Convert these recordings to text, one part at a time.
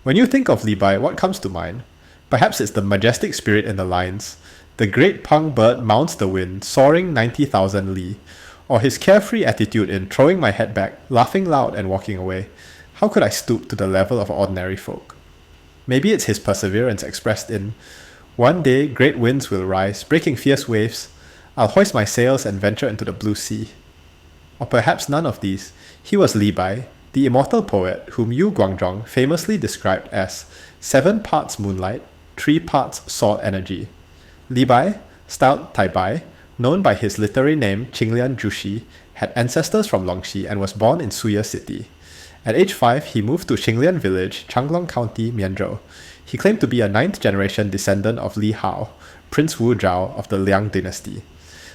When you think of Li Bai, what comes to mind? Perhaps it's the majestic spirit in the lines. The great pung bird mounts the wind, soaring 90,000 li. Or his carefree attitude in throwing my head back, laughing loud and walking away. How could I stoop to the level of ordinary folk? Maybe it's his perseverance expressed in, one day great winds will rise, breaking fierce waves. I'll hoist my sails and venture into the blue sea. Or perhaps none of these. He was Li Bai, the immortal poet whom Yu Guangzhong famously described as 7 parts moonlight, 3 parts sword energy. Li Bai, styled Tai Bai, known by his literary name Qinglian Jushi, had ancestors from Longxi and was born in Suya City. At age 5, he moved to Qinglian village, Changlong County, Mianzhou. He claimed to be a 9th generation descendant of Li Hao, Prince Wu Zhao of the Liang Dynasty.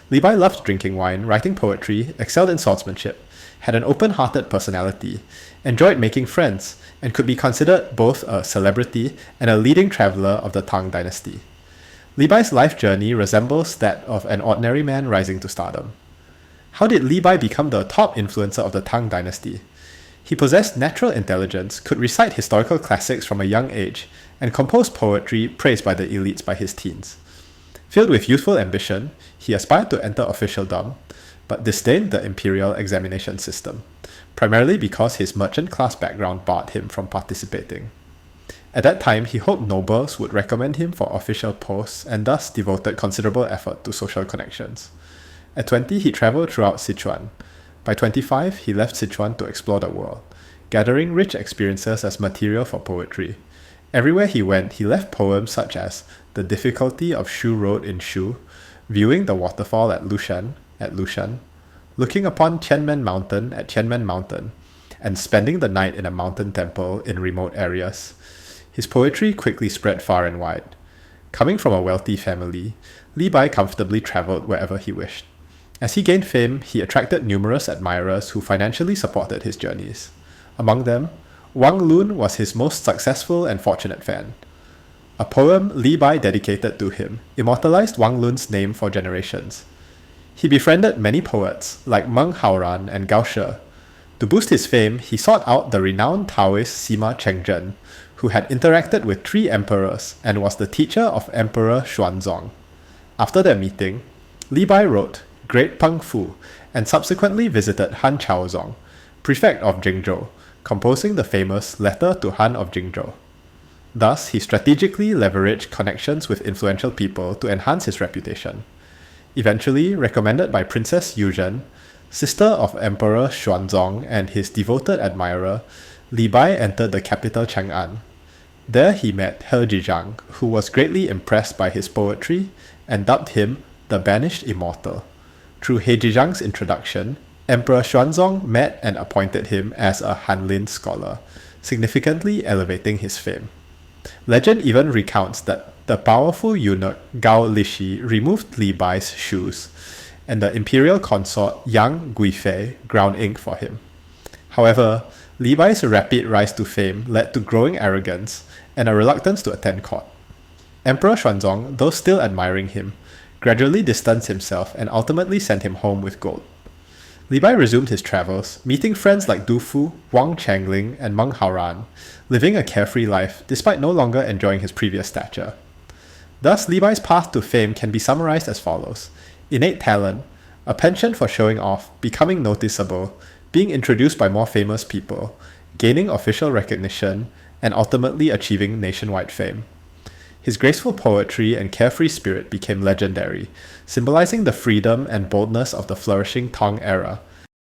Li Bai loved drinking wine, writing poetry, excelled in swordsmanship, had an open-hearted personality, enjoyed making friends, and could be considered both a celebrity and a leading traveller of the Tang Dynasty. Li Bai's life journey resembles that of an ordinary man rising to stardom. How did Li Bai become the top influencer of the Tang Dynasty? He possessed natural intelligence, could recite historical classics from a young age, and composed poetry praised by the elites by his teens. Filled with youthful ambition, he aspired to enter officialdom, but disdained the imperial examination system, primarily because his merchant class background barred him from participating. At that time, he hoped nobles would recommend him for official posts and thus devoted considerable effort to social connections. At 20, he traveled throughout Sichuan. By 25, he left Sichuan to explore the world, gathering rich experiences as material for poetry. Everywhere he went, he left poems such as The Difficulty of Shu Road in Shu, Viewing the Waterfall at Lushan, Looking upon Tianmen Mountain at Tianmen Mountain, and Spending the Night in a Mountain Temple in remote areas. His poetry quickly spread far and wide. Coming from a wealthy family, Li Bai comfortably traveled wherever he wished. As he gained fame, he attracted numerous admirers who financially supported his journeys. Among them, Wang Lun was his most successful and fortunate fan. A poem Li Bai dedicated to him immortalized Wang Lun's name for generations. He befriended many poets like Meng Haoran and Gao She. To boost his fame, he sought out the renowned Taoist Sima Chengzhen, who had interacted with 3 emperors and was the teacher of Emperor Xuanzong. After their meeting, Li Bai wrote Great Peng Fu and subsequently visited Han Chaozong, prefect of Jingzhou, composing the famous Letter to Han of Jingzhou. Thus, he strategically leveraged connections with influential people to enhance his reputation. Eventually, recommended by Princess Yuzhen, sister of Emperor Xuanzong and his devoted admirer, Li Bai entered the capital Chang'an. There he met He Jizhang, who was greatly impressed by his poetry and dubbed him the Banished Immortal. Through He Jizhang's introduction, Emperor Xuanzong met and appointed him as a Hanlin scholar, significantly elevating his fame. Legend even recounts that the powerful eunuch Gao Lishi removed Li Bai's shoes, and the imperial consort Yang Guifei ground ink for him. However, Li Bai's rapid rise to fame led to growing arrogance and a reluctance to attend court. Emperor Xuanzong, though still admiring him, gradually distanced himself and ultimately sent him home with gold. Li Bai resumed his travels, meeting friends like Du Fu, Wang Changling, and Meng Haoran, living a carefree life despite no longer enjoying his previous stature. Thus, Li Bai's path to fame can be summarized as follows: innate talent, a penchant for showing off, becoming noticeable, being introduced by more famous people, gaining official recognition, and ultimately achieving nationwide fame. His graceful poetry and carefree spirit became legendary, symbolizing the freedom and boldness of the flourishing Tang era,